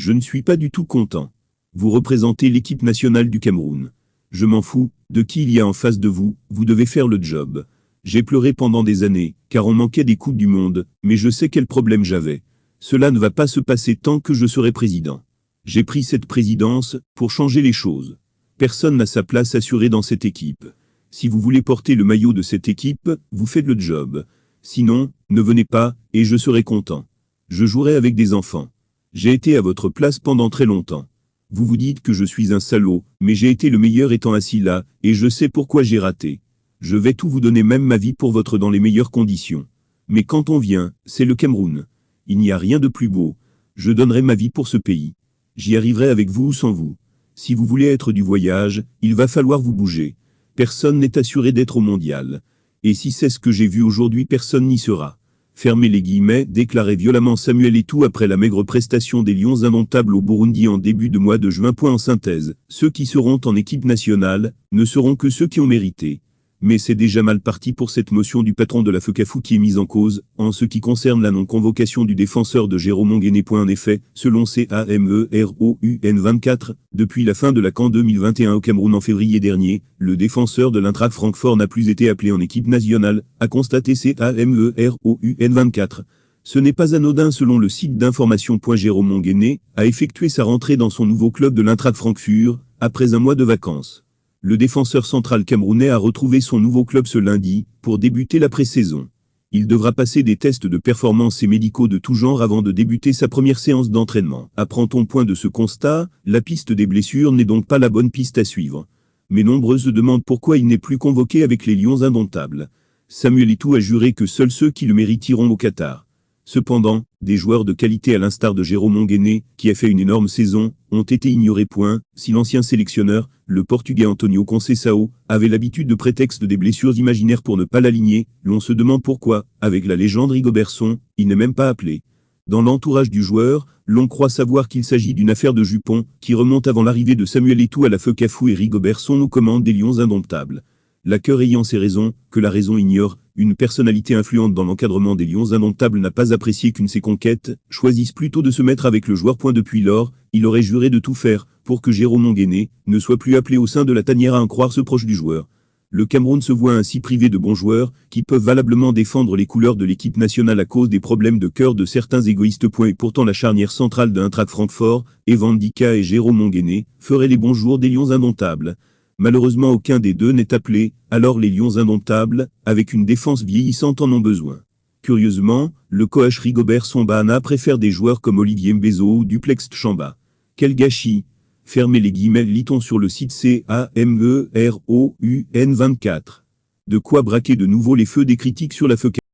Je ne suis pas du tout content. Vous représentez l'équipe nationale du Cameroun. Je m'en fous de qui il y a en face de vous, vous devez faire le job. J'ai pleuré pendant des années, car on manquait des Coupes du Monde, mais je sais quel problème j'avais. Cela ne va pas se passer tant que je serai président. J'ai pris cette présidence pour changer les choses. Personne n'a sa place assurée dans cette équipe. Si vous voulez porter le maillot de cette équipe, vous faites le job. Sinon, ne venez pas, et je serai content. Je jouerai avec des enfants. J'ai été à votre place pendant très longtemps. Vous vous dites que je suis un salaud, mais j'ai été le meilleur étant assis là, et je sais pourquoi j'ai raté. Je vais tout vous donner, même ma vie pour votre dans les meilleures conditions. Mais quand on vient, c'est le Cameroun. Il n'y a rien de plus beau. Je donnerai ma vie pour ce pays. J'y arriverai avec vous ou sans vous. Si vous voulez être du voyage, il va falloir vous bouger. Personne n'est assuré d'être au mondial. Et si c'est ce que j'ai vu aujourd'hui, personne n'y sera. Fermez les guillemets, déclarait violemment Samuel Eto'o après la maigre prestation des Lions indomptables au Burundi en début de mois de juin. En synthèse, ceux qui seront en équipe nationale ne seront que ceux qui ont mérité. Mais c'est déjà mal parti pour cette motion du patron de la FECAFOOT qui est mise en cause, en ce qui concerne la non-convocation du défenseur de Jérôme Onguéné. En effet, selon CAMEROUN 24, depuis la fin de la CAN 2021 au Cameroun en février dernier, le défenseur de l'Eintracht Francfort n'a plus été appelé en équipe nationale, a constaté CAMEROUN 24. Ce n'est pas anodin selon le site d'information. Jérôme Onguéné a effectué sa rentrée dans son nouveau club de l'Eintracht Francfort, après un mois de vacances. Le défenseur central camerounais a retrouvé son nouveau club ce lundi, pour débuter la pré-saison. Il devra passer des tests de performance et médicaux de tout genre avant de débuter sa première séance d'entraînement. Apprend-on point de ce constat, la piste des blessures n'est donc pas la bonne piste à suivre. Mais nombreuses demandent pourquoi il n'est plus convoqué avec les Lions indomptables. Samuel Eto'o a juré que seuls ceux qui le méritent iront au Qatar. Cependant, des joueurs de qualité à l'instar de Jérôme Onguéné, qui a fait une énorme saison, ont été ignorés. Si l'ancien sélectionneur, le Portugais Antonio Conceição, avait l'habitude de prétexte des blessures imaginaires pour ne pas l'aligner, l'on se demande pourquoi, avec la légende Rigobertson, il n'est même pas appelé. Dans l'entourage du joueur, l'on croit savoir qu'il s'agit d'une affaire de jupons, qui remonte avant l'arrivée de Samuel Eto'o à la FECAFOOT et Rigobertson aux commandes des Lions indomptables. La cœur ayant ses raisons, que la raison ignore, une personnalité influente dans l'encadrement des Lions indomptables n'a pas apprécié qu'une de ses conquêtes choisisse plutôt de se mettre avec le joueur. Depuis lors, il aurait juré de tout faire pour que Jérôme Onguéné ne soit plus appelé au sein de la tanière, à en croire ce proche du joueur. Le Cameroun se voit ainsi privé de bons joueurs qui peuvent valablement défendre les couleurs de l'équipe nationale à cause des problèmes de cœur de certains égoïstes. Et pourtant la charnière centrale de l'Eintracht Francfort, Evan Ndika et Jérôme Onguéné, ferait les bons jours des Lions indomptables. Malheureusement aucun des deux n'est appelé, alors les Lions indomptables, avec une défense vieillissante, en ont besoin. Curieusement, le coach Rigobertson préfère des joueurs comme Olivier Mbezo ou Duplex Tchamba. Quel gâchis! Fermez les guillemets, lit-on sur le site CAMEROUN 24. De quoi braquer de nouveau les feux des critiques sur la FECAFOOT.